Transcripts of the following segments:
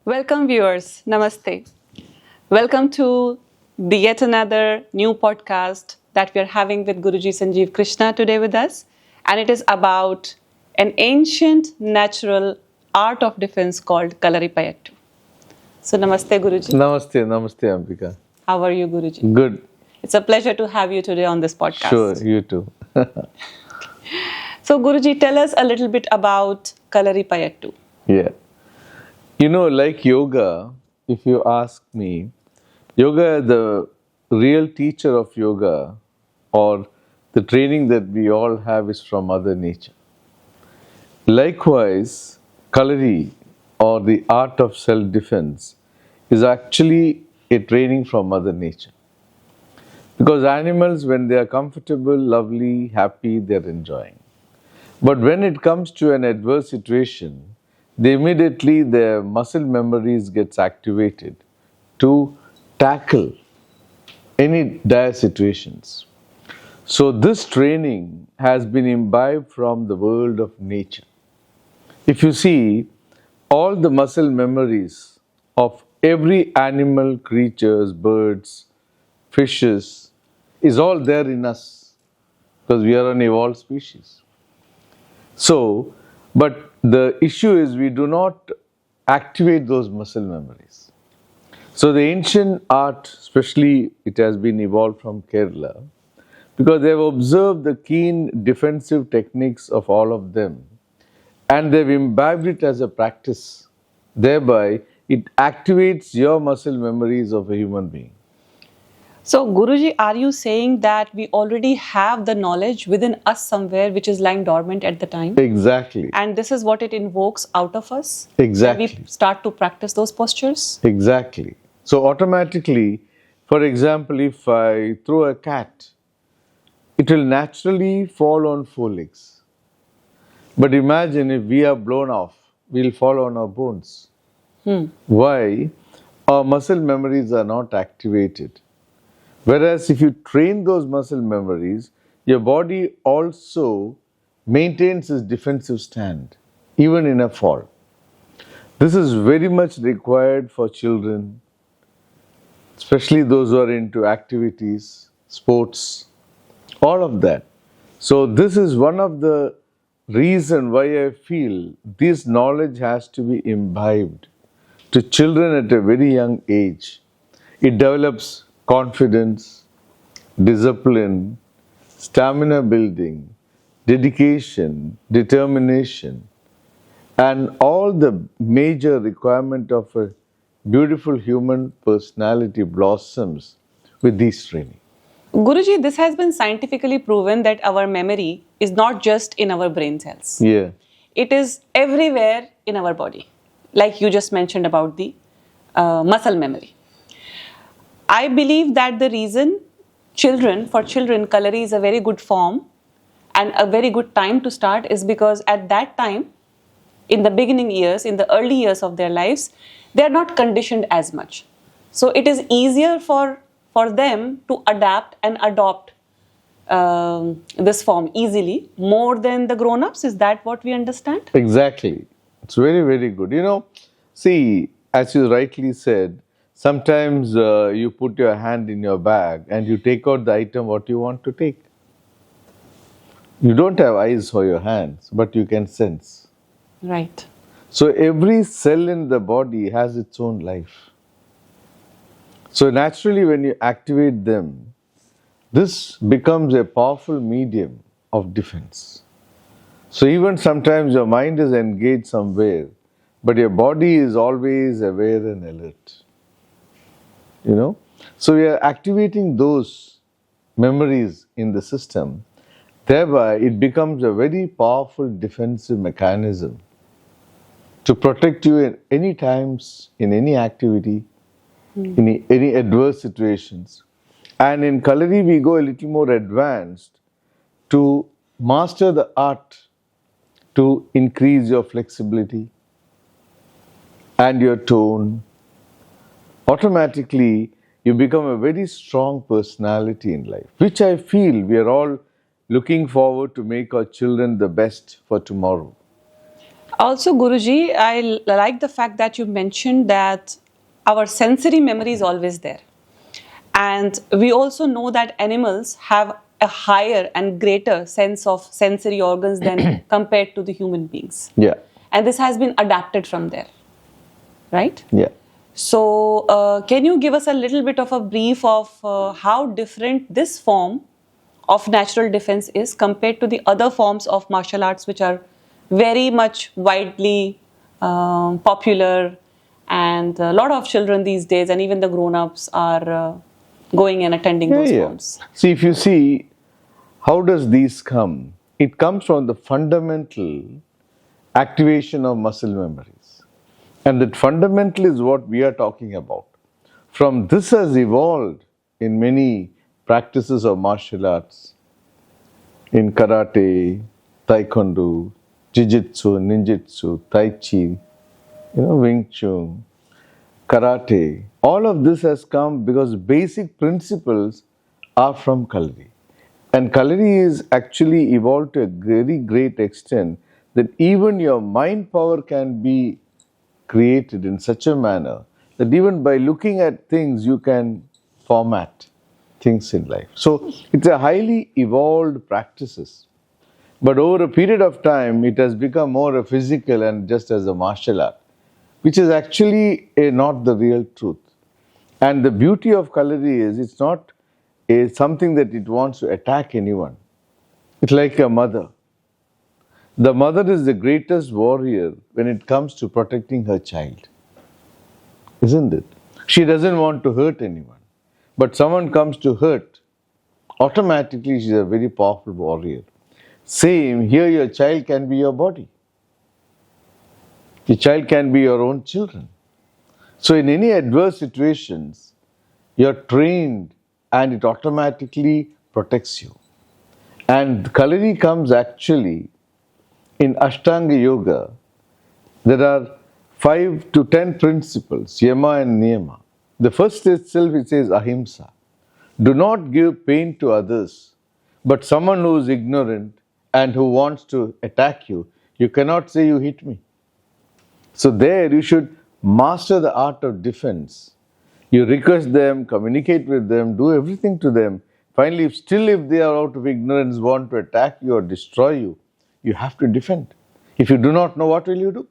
Welcome, viewers. Namaste. Welcome to the yet another new podcast that we are having with Guruji Sanjeev Krishna today with us. And it is about an ancient natural art of defense called Kalaripayattu. So, Namaste, Guruji. Namaste, Ambika. How are you, Guruji? Good. It's a pleasure to have you today on this podcast. Sure, you too. So, Guruji, tell us a little bit about Kalaripayattu. Yeah. Like yoga, if you ask me, yoga, the real teacher of yoga or the training that we all have is from Mother Nature. Likewise, Kalari or the art of self-defense is actually a training from Mother Nature. Because animals, when they are comfortable, lovely, happy, they're enjoying. But when it comes to an adverse situation, immediately their muscle memories gets activated to tackle any dire situations. So this training has been imbibed from the world of nature. If you see, all the muscle memories of every animal, creatures, birds, fishes, is all there in us because we are an evolved species. So, but the issue is we do not activate those muscle memories. So the ancient art, especially it has been evolved from Kerala, because they have observed the keen defensive techniques of all of them and they've imbibed it as a practice. Thereby, it activates your muscle memories of a human being. So, Guruji, are you saying that we already have the knowledge within us somewhere which is lying dormant at the time? Exactly. And this is what it invokes out of us? Exactly. And we start to practice those postures? Exactly. So, automatically, for example, if I throw a cat, it will naturally fall on four legs. But imagine if we are blown off, we'll fall on our bones. Why? Our muscle memories are not activated. Whereas if you train those muscle memories, your body also maintains its defensive stand, even in a fall. This is very much required for children, especially those who are into activities, sports, all of that. So this is one of the reason why I feel this knowledge has to be imbibed to children at a very young age. It develops confidence, discipline, stamina building, dedication, determination, and all the major requirement of a beautiful human personality blossoms with these training. Guruji, this has been scientifically proven that our memory is not just in our brain cells. Yeah. It is everywhere in our body. Like you just mentioned about the muscle memory. I believe that the reason for children, Kalari is a very good form and a very good time to start is because at that time, in the beginning years, in the early years of their lives, they are not conditioned as much. So it is easier for them to adapt and adopt this form easily more than the grown-ups. Is that what we understand? Exactly. It's very, very good. See, as you rightly said, sometimes you put your hand in your bag and you take out the item what you want to take. You don't have eyes for your hands, but you can sense. Right. So every cell in the body has its own life. So naturally when you activate them, this becomes a powerful medium of defense. So even sometimes your mind is engaged somewhere, but your body is always aware and alert. So we are activating those memories in the system. Thereby, it becomes a very powerful defensive mechanism to protect you at any times, in any activity, in any adverse situations. And in Kalari, we go a little more advanced to master the art to increase your flexibility and your tone. Automatically, you become a very strong personality in life, which I feel we are all looking forward to make our children the best for tomorrow. Also, Guruji, like the fact that you mentioned that our sensory memory is always there. And we also know that animals have a higher and greater sense of sensory organs than compared to the human beings. Yeah, And this has been adapted from there, right? yeah. So, can you give us a little bit of a brief of how different this form of natural defense is compared to the other forms of martial arts, which are very much widely popular, and a lot of children these days, and even the grown-ups, are going and attending Yeah, those yeah. forms. See, if you see, how does these come? It comes from the fundamental activation of muscle memories. And that fundamental is what we are talking about. From this has evolved in many practices of martial arts, in karate, taekwondo, jiu-jitsu, ninjutsu, tai chi, Wing Chun, karate. All of this has come because basic principles are from Kalari. And Kalari is actually evolved to a very great extent that even your mind power can be created in such a manner that even by looking at things you can format things in life. So it's a highly evolved practices. But over a period of time it has become more a physical and just as a martial art, which is actually not the real truth. And the beauty of Kalari is it's not something that it wants to attack anyone. It's like a mother. The mother is the greatest warrior when it comes to protecting her child, isn't it? She doesn't want to hurt anyone. But someone comes to hurt, automatically she's a very powerful warrior. Same, here your child can be your body. Your child can be your own children. So in any adverse situations, you're trained and it automatically protects you. And Kalari comes actually in Ashtanga Yoga. There are 5 to 10 principles, yama and niyama. The first itself it says ahimsa. Do not give pain to others, but someone who is ignorant and who wants to attack you, you cannot say you hit me. So there you should master the art of defense. You request them, communicate with them, do everything to them. Finally, if they are out of ignorance, want to attack you or destroy you, you have to defend. If you do not know, what will you do?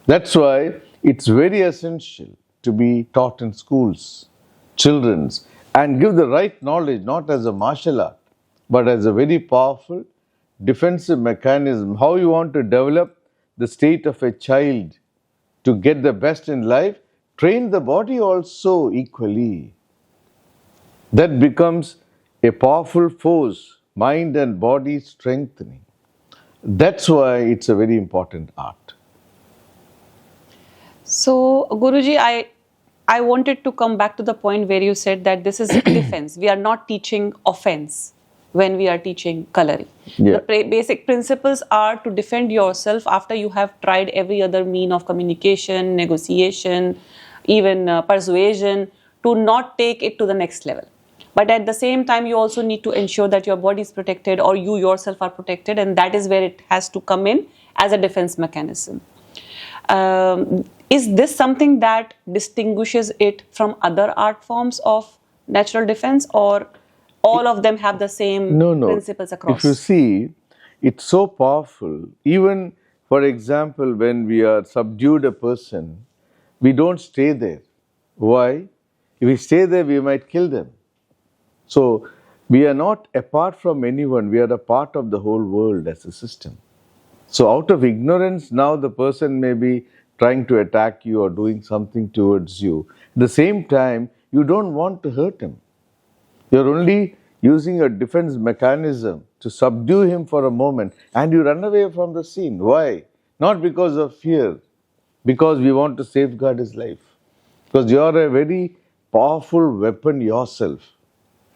That's why it's very essential to be taught in schools, children's, and give the right knowledge, not as a martial art, but as a very powerful defensive mechanism. How you want to develop the state of a child to get the best in life, train the body also equally. That becomes a powerful force, mind and body strengthening. That's why it's a very important art. So, Guruji, I wanted to come back to the point where you said that this is defense. We are not teaching offense when we are teaching Kalari. Yeah. The basic principles are to defend yourself after you have tried every other mean of communication, negotiation, even persuasion, to not take it to the next level. But at the same time, you also need to ensure that your body is protected or you yourself are protected, and that is where it has to come in as a defense mechanism. Is this something that distinguishes it from other art forms of natural defense, or all of them have the same principles across? If you see, it's so powerful. Even, for example, when we are subdued a person, we don't stay there. Why? If we stay there, we might kill them. So, we are not apart from anyone. We are a part of the whole world as a system. So, out of ignorance, now the person may be trying to attack you or doing something towards you. At the same time, you don't want to hurt him. You're only using a defense mechanism to subdue him for a moment, and you run away from the scene. Why? Not because of fear, because we want to safeguard his life. Because you are a very powerful weapon yourself.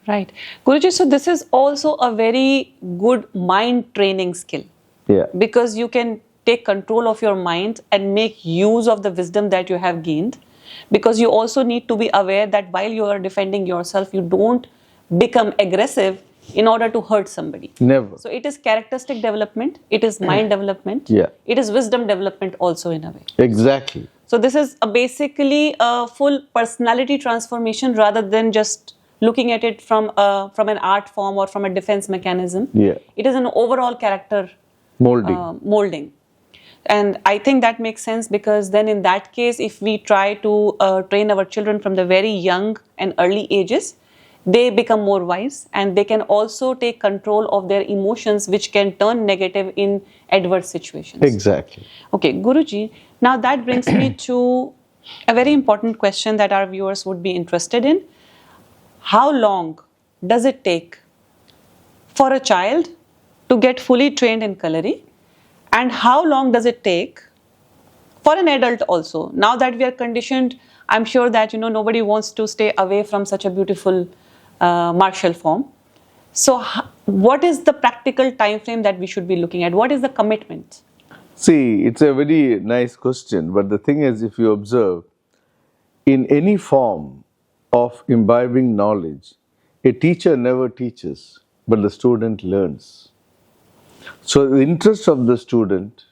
Right. Guruji, so this is also a very good mind training skill. Yeah. Because you can take control of your mind and make use of the wisdom that you have gained. Because you also need to be aware that while you are defending yourself, you don't become aggressive in order to hurt somebody. Never. So it is characteristic development, it is mind development, Yeah. it is wisdom development also in a way. Exactly. So this is basically a full personality transformation rather than just looking at it from an art form or from a defense mechanism. Yeah. It is an overall character Molding. And I think that makes sense, because then in that case, if we try to train our children from the very young and early ages, they become more wise and they can also take control of their emotions, which can turn negative in adverse situations. Exactly. Okay, Guruji, now that brings me to a very important question that our viewers would be interested in. How long does it take for a child to get fully trained in Kalari? And how long does it take for an adult also? Now that we are conditioned, I'm sure that nobody wants to stay away from such a beautiful martial form. So what is the practical time frame that we should be looking at? What is the commitment? See, it's a very nice question, but the thing is, if you observe, in any form of imbibing knowledge, a teacher never teaches, but the student learns. So the interest of the student,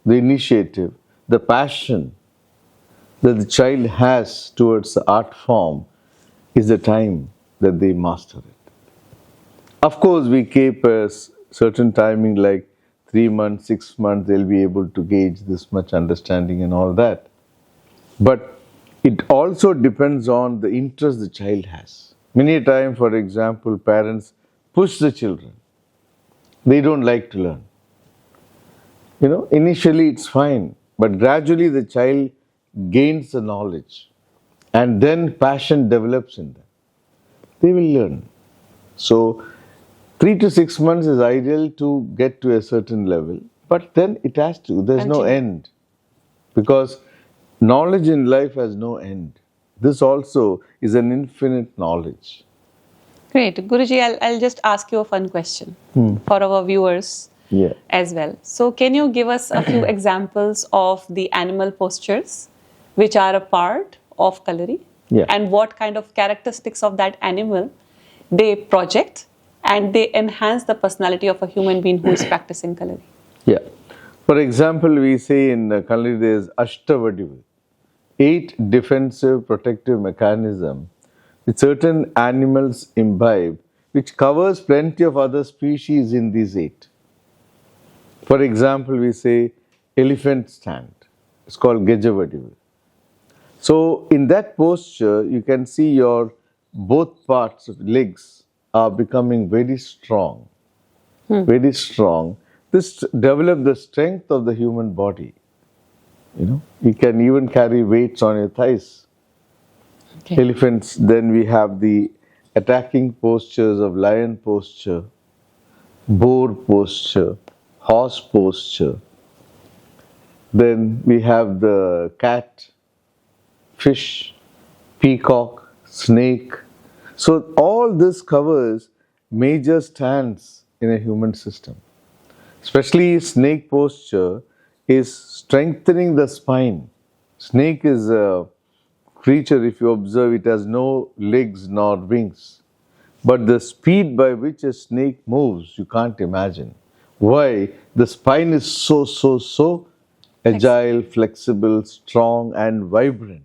the initiative, the passion that the child has towards the art form is the time that they master it. Of course, we keep a certain timing like 3 months, 6 months, they'll be able to gauge this much understanding and all that. But it also depends on the interest the child has. Many a time, for example, parents push the children. They don't like to learn. Initially it's fine, but gradually the child gains the knowledge and then passion develops in them. They will learn. So 3 to 6 months is ideal to get to a certain level, but then it has to. There's no end, because knowledge in life has no end. This also is an infinite knowledge. Great. Guruji, I'll just ask you a fun question for our viewers as well. So can you give us a few examples of the animal postures which are a part of Kalari? Yeah. And what kind of characteristics of that animal they project and they enhance the personality of a human being who is practicing Kalari? Yeah. For example, we say in Kalari there is Ashtavadivu, 8 defensive protective mechanisms which certain animals imbibe, which covers plenty of other species in these 8. For example, we say elephant stand. It's called Gejavadivu. So in that posture, you can see your both parts of legs are becoming very strong. Very strong. This develops the strength of the human body. You can even carry weights on your thighs. Okay. Elephants, then we have the attacking postures of lion posture, boar posture, horse posture. Then we have the cat, fish, peacock, snake. So all this covers major stands in a human system. Especially snake posture is strengthening the spine. Snake is a creature, if you observe, it has no legs nor wings. But the speed by which a snake moves, you can't imagine. Why? The spine is so agile, flexible, strong and vibrant.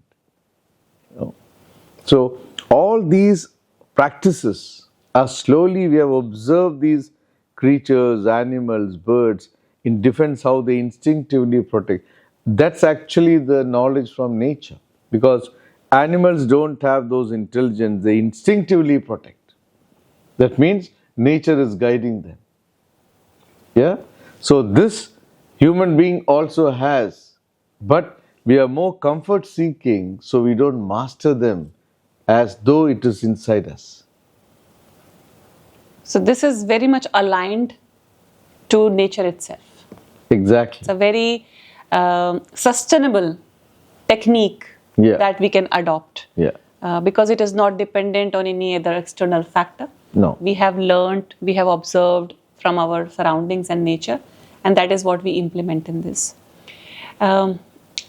So all these practices are slowly, we have observed these creatures, animals, birds in defense, how they instinctively protect. That's actually the knowledge from nature, because animals don't have those intelligence, they instinctively protect. That means nature is guiding them. Yeah? So this human being also has, but we are more comfort seeking, so we don't master them as though it is inside us. So this is very much aligned to nature itself. Exactly. It's a very sustainable technique that we can adopt. Yeah. Because it is not dependent on any other external factor. No. We have learned, we have observed from our surroundings and nature, and that is what we implement in this. I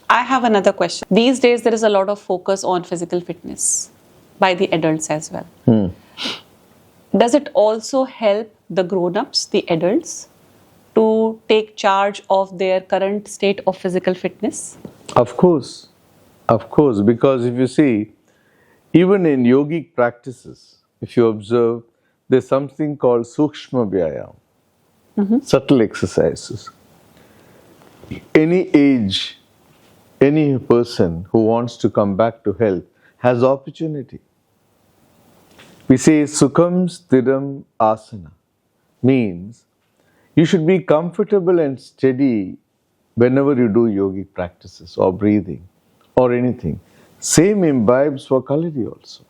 have another question. These days there is a lot of focus on physical fitness by the adults as well. does it also help the grown-ups, the adults, to take charge of their current state of physical fitness? Of course, because if you see, even in yogic practices, if you observe, there's something called Sukshma Vyayam, subtle exercises. Any age, any person who wants to come back to health has opportunity. We say Sukham Sthiram Asana means you should be comfortable and steady whenever you do yogic practices or breathing or anything. Same imbibes for Kalari also.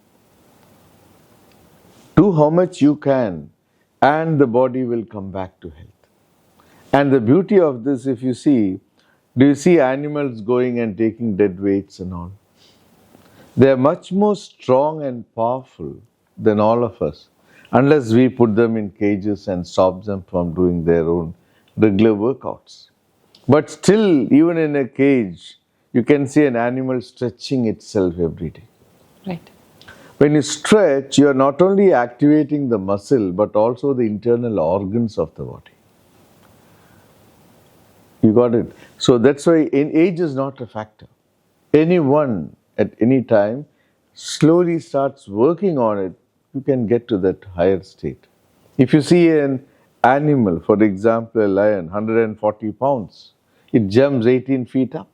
Do how much you can and the body will come back to health. And the beauty of this, if you see, do you see animals going and taking dead weights and all? They are much more strong and powerful than all of us, unless we put them in cages and stop them from doing their own regular workouts. But still, even in a cage, you can see an animal stretching itself every day. Right. When you stretch, you are not only activating the muscle, but also the internal organs of the body. You got it? So that's why age is not a factor. Anyone at any time slowly starts working on it, you can get to that higher state. If you see an animal, for example, a lion, 140 pounds, it jumps 18 feet up.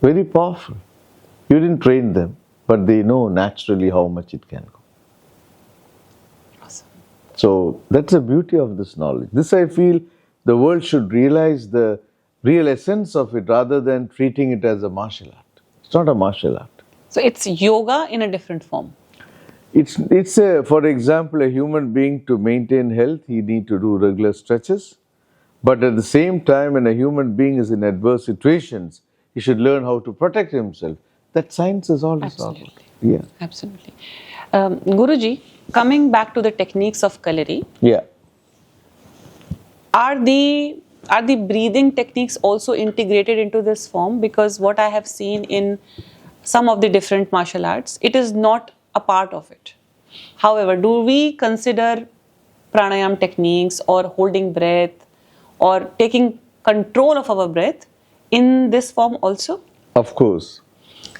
Very powerful. You didn't train them, but they know naturally how much it can go. Awesome. So that's the beauty of this knowledge. This, I feel, the world should realize the real essence of it rather than treating it as a martial art. It's not a martial art. So it's yoga in a different form. It's a, for example, a human being to maintain health, he need to do regular stretches. But at the same time, when a human being is in adverse situations, he should learn how to protect himself. That science is all about. Absolutely. Yeah. Absolutely. Guruji, coming back to the techniques of Kalari, Yeah. are the breathing techniques also integrated into this form? Because what I have seen in some of the different martial arts, it is not a part of it. However, do we consider pranayam techniques or holding breath or taking control of our breath in this form also? Of course.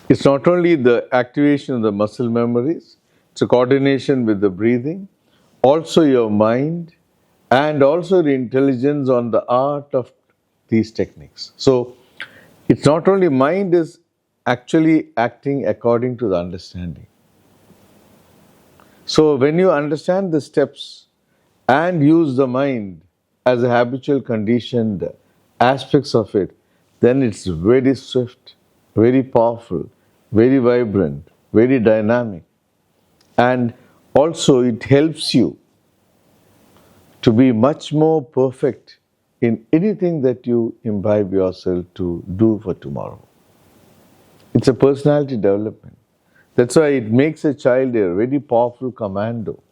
It's not only the activation of the muscle memories, it's a coordination with the breathing, also your mind, and also the intelligence on the art of these techniques. So it's not only mind is actually acting according to the understanding. So when you understand the steps and use the mind as a habitual conditioned aspects of it, then it's very swift, very powerful, very vibrant, very dynamic. And also it helps you to be much more perfect in anything that you imbibe yourself to do for tomorrow. It's a personality development. That's why it makes a child a very powerful commando.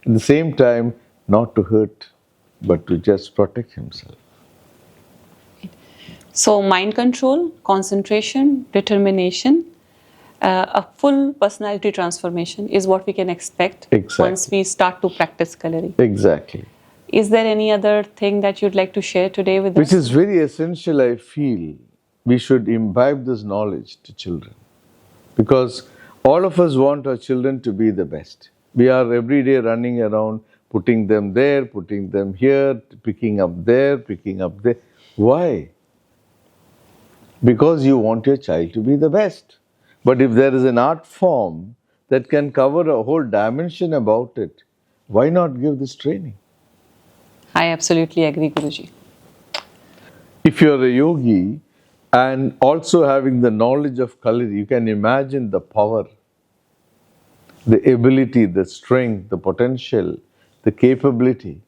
At the same time, not to hurt, but to just protect himself. So mind control, concentration, determination, a full personality transformation is what we can expect once we start to practice Kalari. Exactly. Is there any other thing that you'd like to share today with us? Which is very essential, I feel. We should imbibe this knowledge to children. Because all of us want our children to be the best. We are every day running around, putting them there, putting them here, picking up there, picking up there. Why? Because you want your child to be the best. But if there is an art form that can cover a whole dimension about it, why not give this training? I absolutely agree, Guruji. If you're a yogi and also having the knowledge of Kalari, you can imagine the power, the ability, the strength, the potential, the capability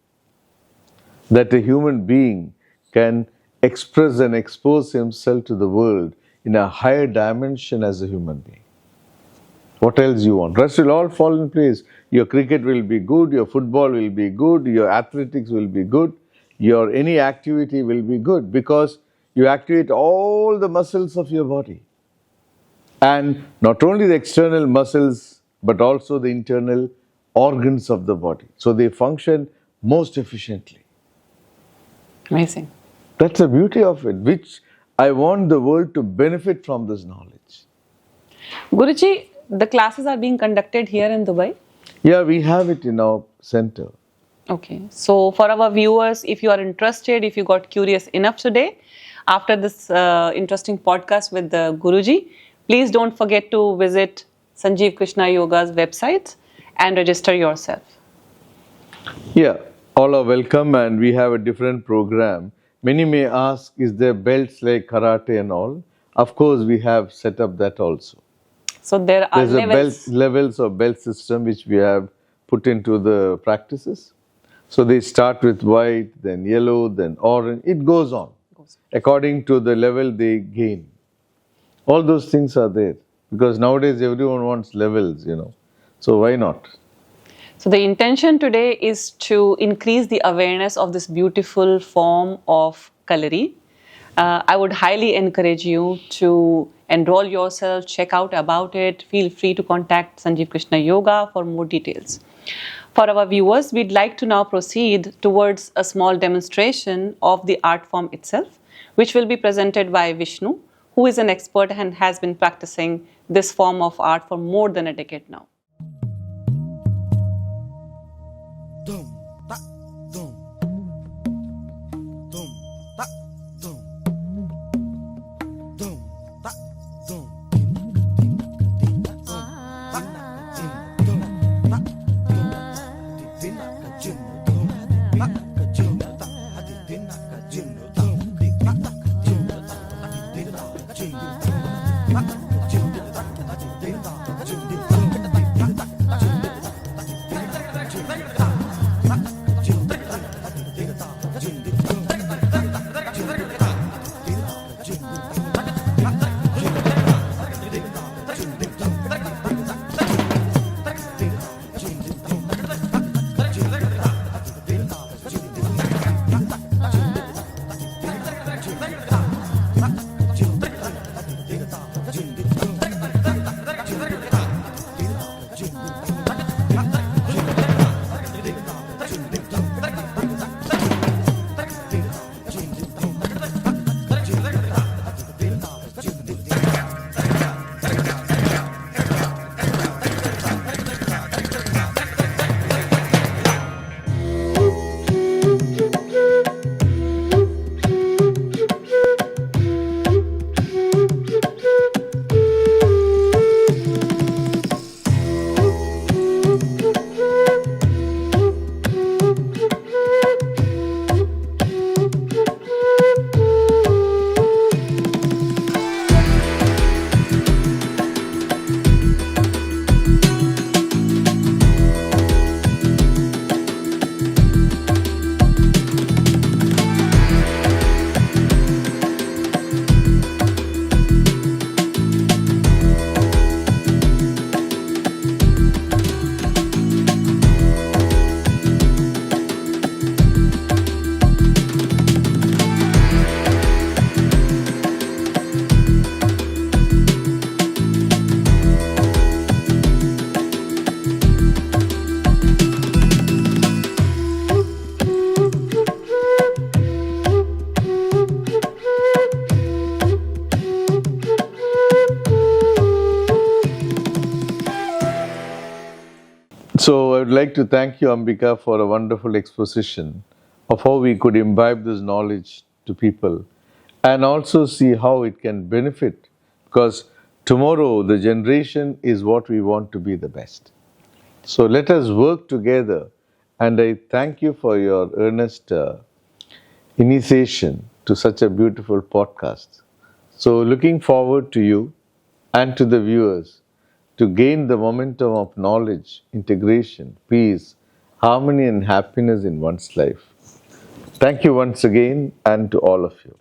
that a human being can express and expose himself to the world in a higher dimension as a human being. What else you want? Rest will all fall in place. Your cricket will be good, your football will be good, your athletics will be good, your any activity will be good because you activate all the muscles of your body. And not only the external muscles, but also the internal organs of the body. So they function most efficiently. Amazing. That's the beauty of it, which I want the world to benefit from this knowledge. Guruji, the classes are being conducted here in Dubai. Yeah, we have it in our center. Okay, so for our viewers, if you are interested, if you got curious enough today, after this interesting podcast with the Guruji, please don't forget to visit Sanjeev Krishna Yoga's website and register yourself. Yeah, all are welcome, and we have a different program. Many may ask, is there belts like karate and all? Of course, we have set up that also. So there are There's levels of belt system which we have put into the practices. So they start with white, then yellow, then orange. It goes on according to the level they gain. All those things are there because nowadays everyone wants levels, So why not? So the intention today is to increase the awareness of this beautiful form of Kalari. I would highly encourage you to enroll yourself, check out about it. Feel free to contact Sanjeev Krishna Yoga for more details. For our viewers, we'd like to now proceed towards a small demonstration of the art form itself, which will be presented by Vishnu, who is an expert and has been practicing this form of art for more than a decade now. So I would like to thank you, Ambika, for a wonderful exposition of how we could imbibe this knowledge to people and also see how it can benefit, because tomorrow the generation is what we want to be the best. So let us work together, and I thank you for your earnest initiation to such a beautiful podcast. So looking forward to you and to the viewers to gain the momentum of knowledge, integration, peace, harmony and happiness in one's life. Thank you once again, and to all of you.